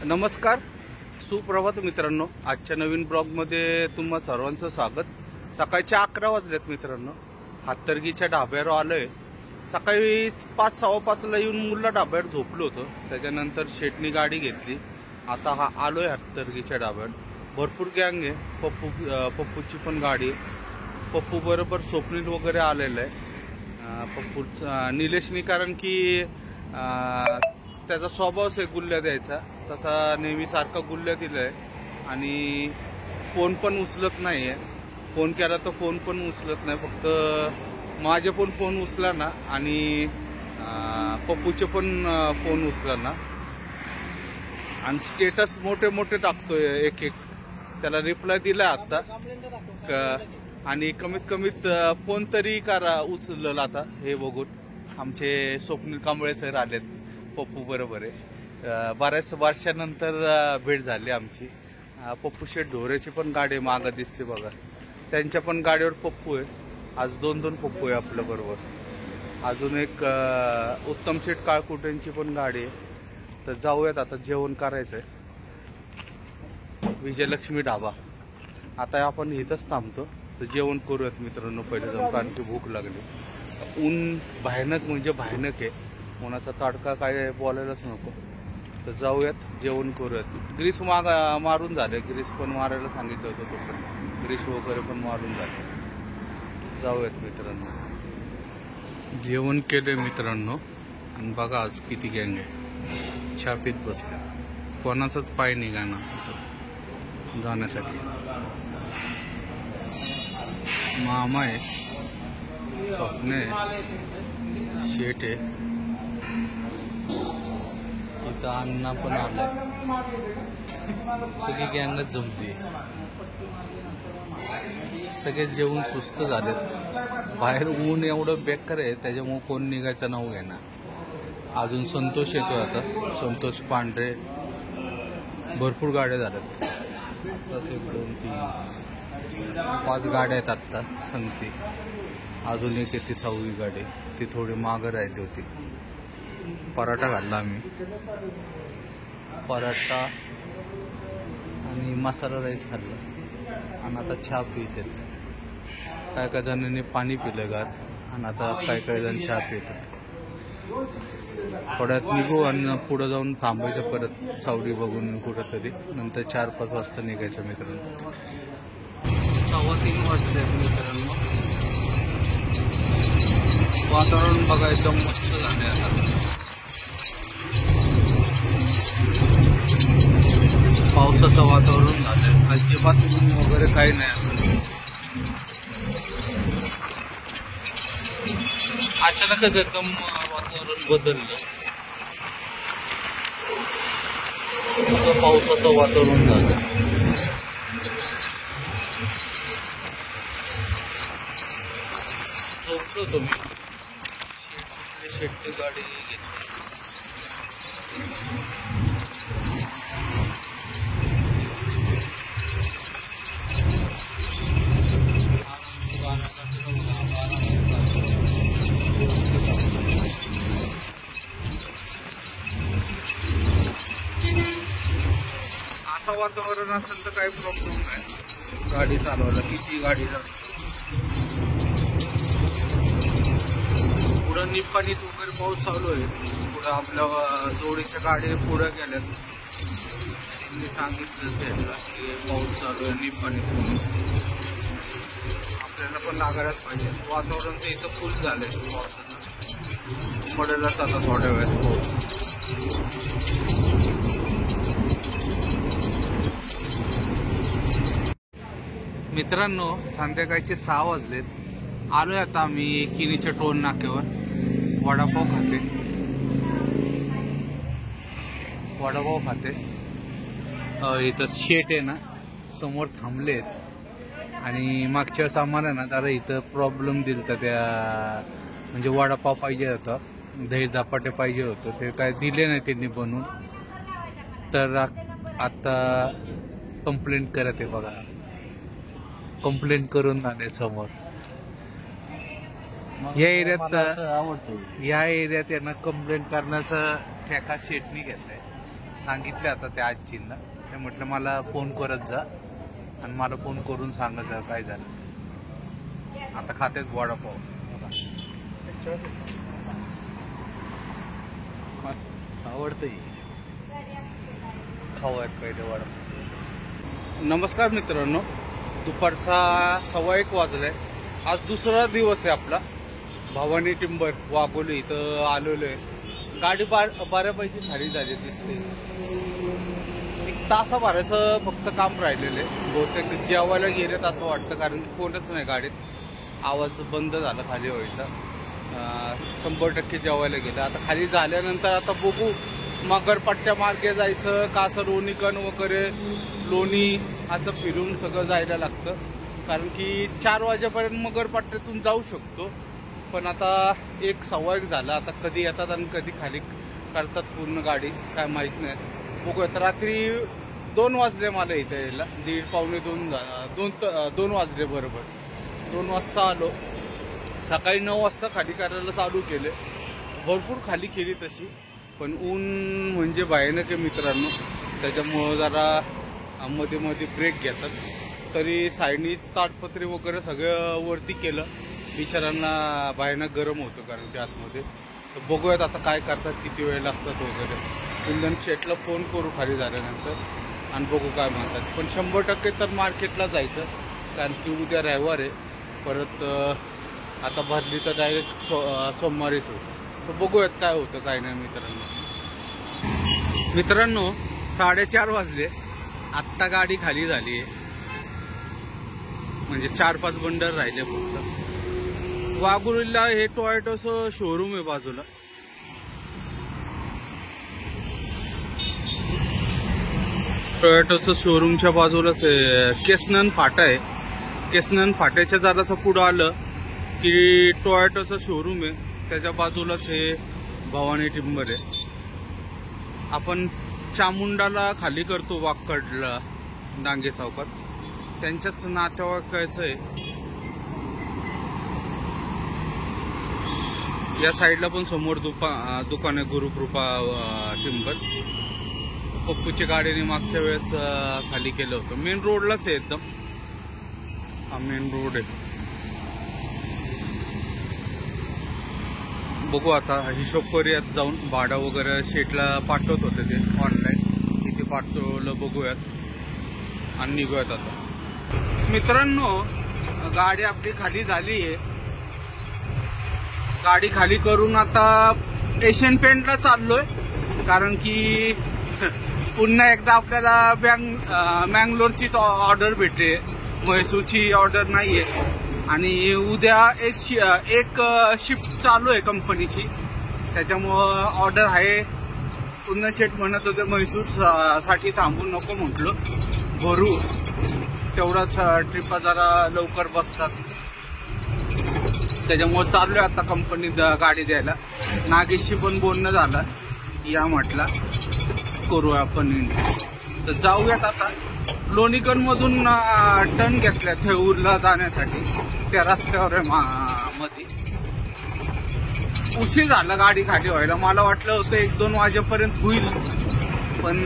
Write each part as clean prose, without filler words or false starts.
नमस्कार, सुप्रभात मित्रांनो. आजच्या नवीन ब्लॉगमध्ये तुम्हा सर्वांचं स्वागत. सकाळचे 11 वाजलेत मित्रांनो. हातर्गीच्या ढाब्यावर आलोय. सकाळी 5:15 येऊन मुलं ढाब्यावर झोपलो होतो. त्याच्यानंतर शेटनी गाडी घेतली. आता आलोय हातर्गीच्या ढाब्यावर. भरपूर गँग आहे. पप्पूची पण गाडी आहे. पप्पू बरोबर स्वप्नील वगैरे आलेलं आहे. पप्पूचा निलेशनी, कारण की त्याचा स्वभावच आहे गुल्ल्या द्यायचा. तसा नेहमी सारखा गुल्ल्या दिलाय आणि फोन पण उचलत नाही आहे. फोन केला तर फोन पण उचलत नाही. फक्त माझे पण फोन उचला ना आणि पप्पूचे पण फोन उचला ना. आणि स्टेटस मोठे मोठे टाकतोय एक एक. त्याला रिप्लाय दिला आता आणि कमीत कमीत फोन तरी करा उचलला. आता हे बघून आमचे स्वप्नील कांबळे सर आलेत पप्पू बरोबर आहे. बऱ्याच वर्षानंतर भेट झाली आमची. पप्पू शेठ ढोरेची पण गाडी मागं दिसते बघा. त्यांच्या पण गाडीवर पप्पू आहे. आज दोन पप्पू आहे आपल्या बरोबर. अजून एक उत्तम शेठ काळकुटेंची पण गाडी आहे. तर जाऊयात आता. जेवण करायचंय विजयलक्ष्मी ढाबा. आता आपण इथंच थांबतो. तर जेवण करूयात मित्रांनो पहिले जाऊन, कारण की भूक लागली. ऊन भयानक म्हणजे भयानक आहे. उन्हाचा तडका काय बोलायलाच नको. तर जाऊयात, जेवण करूयात. ग्रीस मारून झाले. ग्रीस पण मारायला सांगितलं होतं तो पण. ग्रीस वगैरे पण मारून झाले. जाऊयात मित्रांनो. जेवण केलंय मित्रांनो. आणि बघा आज किती गँग आहे. चहा पीत बसले. कोणाचाच पाय निघाना जाण्यासाठी. मामा आहे, स्वप्न आहे, शेट आहे. इथं अण्णा पण आलाय. सगळी गँगच जमली. सगळे जेवून सुस्त झालेत. बाहेर ऊन एवढं बेकार आहे, त्याच्यामुळे कोण निघायचं नाव घेणार. अजून संतोष येतो आता. संतोष पांढरे. भरपूर गाड्या झाल्यात. 1 2 3 5 गाड्या आहेत आत्ता संगती. अजून एक येते 6वी गाडी. ती थोडी मागं राहिली होती. पराठा खाल्ला आम्ही. पराठा आणि मसाला राईस खाल्ला. आणि आता चहा पित आहेत. काय काय जणांनी पाणी पिलं गार. आणि आता काय काय जण चहा पितात. थोड्यात निघू आणि पुढं जाऊन थांबायचं परत सावली बघून कुठंतरी. नंतर 4-5 वाजता निघायचं मित्रांनो. 3:15 वाजले मित्रांनो. वातावरण बघा एकदम मस्त झाले आता. पावसाचं वातावरण झालंय. अजिबात ऊन वगैरे काही नाही. अचानकच एकदम वातावरण बदललं. पावसाचं वातावरण झालं. झोपलो होतो मी. शेटची गाडी घेतली. असं वातावरण असेल तर काही प्रॉब्लेम नाही गाडी चालवायला. किती गाडी चालवली. पुढं निपाणीत वगैरे पाऊस चालू आहे. पुढं आपल्या जोडीच्या गाडी पुढं गेल्यात. त्यांनी सांगितलंच घ्यायला की पाऊस चालू आहे निपाणीत. आपल्याला पण लागायलाच पाहिजे. वातावरण तर इथं फुल झालंय पावसाचं. पडेलच आता थोड्या वेळात पाऊस. मित्रांनो संध्याकाळचे 6 वाजलेत. आलोय आता आम्ही किनीच्या टोल नाक्यावर. वडापाव खाते. इथं शेट आहे ना समोर थांबलेत. आणि मागच्या वेळेस आम्हाला ना जरा इथं प्रॉब्लेम दिलता. त्या म्हणजे वडापाव पाहिजे होता, दही धपाटे पाहिजे होतं. ते काय दिले नाही त्यांनी बनवून. तर आता कंप्लेंट करत आहे बघा. कंप्लेंट करून आले समोर. या एरियात यांना कंप्लेंट करण्याचा ठेका शेटनी घेतलाय. सांगितले आता त्या आजींना, ते म्हटलं मला फोन करत जा आणि मला फोन करून सांगायचं काय झालं. आता खातेच वडापाव. आवडतं खाऊयात पहिले वडापाव. नमस्कार मित्रांनो, दुपारचा 1:15 वाजलाय. आज दुसरा दिवस आहे आपला भवानी टिंबर वाघोली इथं आलेलो आहे. गाडी बऱ्यापैकी खाली झाली दिसते. एक तासाभराचं फक्त काम राहिलेलं आहे. बहुतेक जेवायला गेलेत असं वाटतं, कारण की कोणच नाही गाडीत. आवाज बंद झाला खाली व्हायचा. 100% जेवायला गेलं. आता खाली झाल्यानंतर आता बघू मगरपट्ट्या मार्गे जायचं का असं लोणीकण वगैरे लोणी असं फिरून सगळं जायला लागतं, कारण की 4 वाजेपर्यंत मगरपट्ट्यातून जाऊ शकतो. पण आता 1:15 झाला. आता कधी येतात आणि कधी खाली करतात पूर्ण गाडी काय माहीत नाही. बघूयात. रात्री 2 वाजले मला इथं यायला. 1:30-2 वाजले बरोबर. 2 वाजता आलो. सकाळी 9 वाजता खाली करायला चालू केले. भरपूर खाली केली तशी, पण ऊन म्हणजे भयानक आहे मित्रांनो. त्याच्यामुळं जरा मध्ये मध्ये ब्रेक घेतात. तरी साईडनी ताडपत्री वगैरे सगळं वरती केलं. बिचारांना भयानक गरम होतं कारण की आतमध्ये. तर बघूयात आता काय करतात, किती वेळ लागतात वगैरे. इंधन शेटला फोन करू खाली झाल्यानंतर आणि बघू काय म्हणतात. पण 100% तर मार्केटला जायचं, कारण की उद्या रविवार आहे. परत आता भरली तर डायरेक्ट सोमवारीच होतं. तर बघूयात काय होतं काय नाही मित्रांनो 4:30 वाजले. आत्ता गाडी खाली झाली आहे. म्हणजे 4-5 बंडल राहिले फक्त. वाघोलीला हे टोयोटाचं शोरूम आहे बाजूला. टोयोटाचं शोरूमच्या बाजूलाच आहे. केसनन फाटा आहे. केसनन फाट्याच्या जरासं पुढं आलं की टोयोटाचं शोरूम आहे. त्याच्या बाजूलाच हे भवानी टिंबर आहे. आपण चामुंडाला खाली करतो वाकडला डांगे चौकात, त्यांच्याच नातेवाईकाचं आहे. या साईडला पण समोर दुकान आहे गुरुकृपा टिंबर. पप्पूच्या गाडीने मागच्या वेळेस खाली केलं होतं. मेन रोडलाच आहे एकदम. हा मेन रोड आहे. बघू आता हिशोब करूयात जाऊन. भाडं वगैरे शेटला पाठवत होते ते ऑनलाईन, किती पाठवलं बघूयात आणि निघूयात आता. मित्रांनो गाडी आपली खाली झाली आहे. गाडी खाली करून आता एशियन पेंटला चाललोय, कारण की पुन्हा एकदा आपल्याला मँगलोरचीच ऑर्डर भेटते. म्हैसूरची ऑर्डर नाहीये. आणि उद्या एक शिफ्ट चालू आहे कंपनीची, त्याच्यामुळं ऑर्डर आहे. पुन्हा शेट म्हणत होते म्हैसूर साठी थांबू नको, म्हटलं भरू तेवढाच ट्रिपा जरा लवकर बसतात. त्याच्यामुळं चाललोय आता कंपनीत गाडी द्यायला. नागेशशी पण बोलणं झालं, या म्हटला करूया आपण. तर जाऊयात आता. लोणीकण मधून टर्न घेतल्या थेऊरला जाण्यासाठी. त्या रस्त्यावर आहे मध्ये. उशीर झाला गाडी खाली व्हायला. मला वाटलं होतं 1-2 वाजेपर्यंत होईल, पण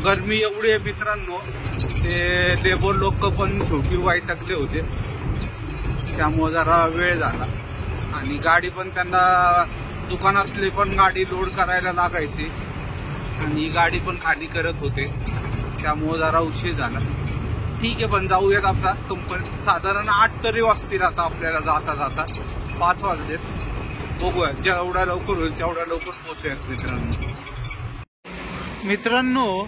गरमी एवढी आहे मित्रांनो. ते लेबर लोक पण शेवटी वैतागले होते, त्यामुळे जरा वेळ झाला. आणि गाडी पण त्यांना दुकानातली पण गाडी लोड करायला लागायची आणि गाडी पण खाली करत होते, त्यामुळे जरा उशीर झाला. ठीक आहे, पण जाऊयात आता कंपनीत. साधारण 8 तरी वाजतील आता आपल्याला जाता जाता. 5 वाजलेत. बघूया, जेवढा लवकर होईल तेवढा लवकर पोहोचूयात मित्रांनो.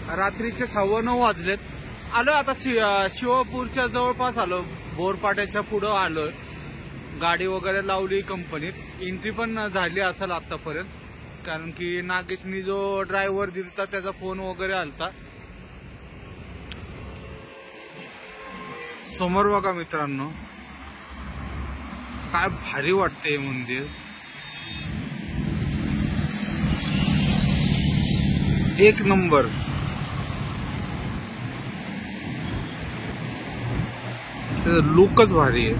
रात्रीचे 9:15 वाजलेत. आलो आता शिवपूरच्या जवळपास आलो. बोरपाट्याच्या पुढं आलो. गाडी वगैरे लावली कंपनीत. एंट्री पण झाली असेल आतापर्यंत, कारण की नागेशनी जो ड्रायव्हर दिलता त्याचा फोन वगैरे आलता. समोर बघा मित्रांनो, काय भारी वाटतंय मंदिर. एक नंबर. लुकच भारी आहे.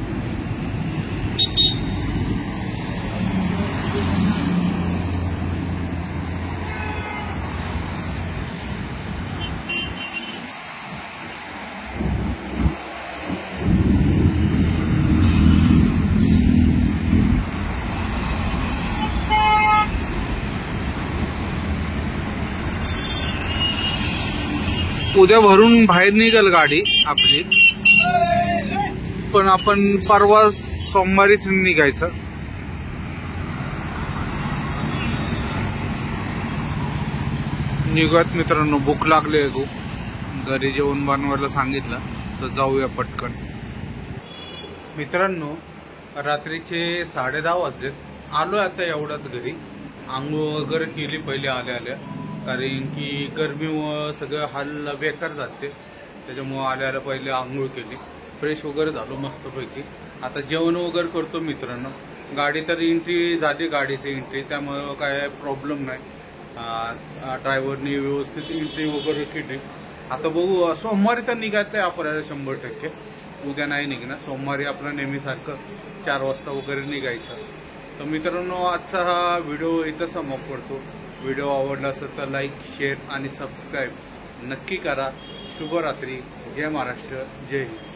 उद्या भरून बाहेर निघेल गाडी आपली, पण आपण परवा सोमवारीच निघायचं. निघूयात मित्रांनो, भूक लागली आहे खूप. घरी जेवण बनवायला सांगितलं तर जाऊया पटकन. मित्रांनो रात्रीचे 10:30 वाजलेत. आलोय आता एवढ्यात घरी. आंघोळ वगैरे केली पहिले आल्या आल्या, कारण की गरमीमुळं सगळं हाल बेकार जाते. त्याच्यामुळं आल्या आल्या पहिले आंघोळ केली, फ्रेश वगैरे झालो मस्तपैकी. आता जेवण वगैरे करतो मित्रांनो. गाडी तर एंट्री झाली, गाडीची एंट्री, त्यामुळं काय प्रॉब्लेम नाही. ड्रायव्हरनी व्यवस्थित एंट्री वगैरे केली. आता बघू, सोमवारी तर निघायचं आहे आपल्याला 100%. उद्या नाही निघणार, सोमवारी आपलं नेहमीसारखं 4 वाजता वगैरे निघायचं. तर मित्रांनो आजचा हा व्हिडिओ इथं समाप्त करतो. व्हिडिओ आवडला असेल तर लाईक, शेअर आणि सबस्क्राईब नक्की करा. शुभरात्री. जय महाराष्ट्र, जय हिंद.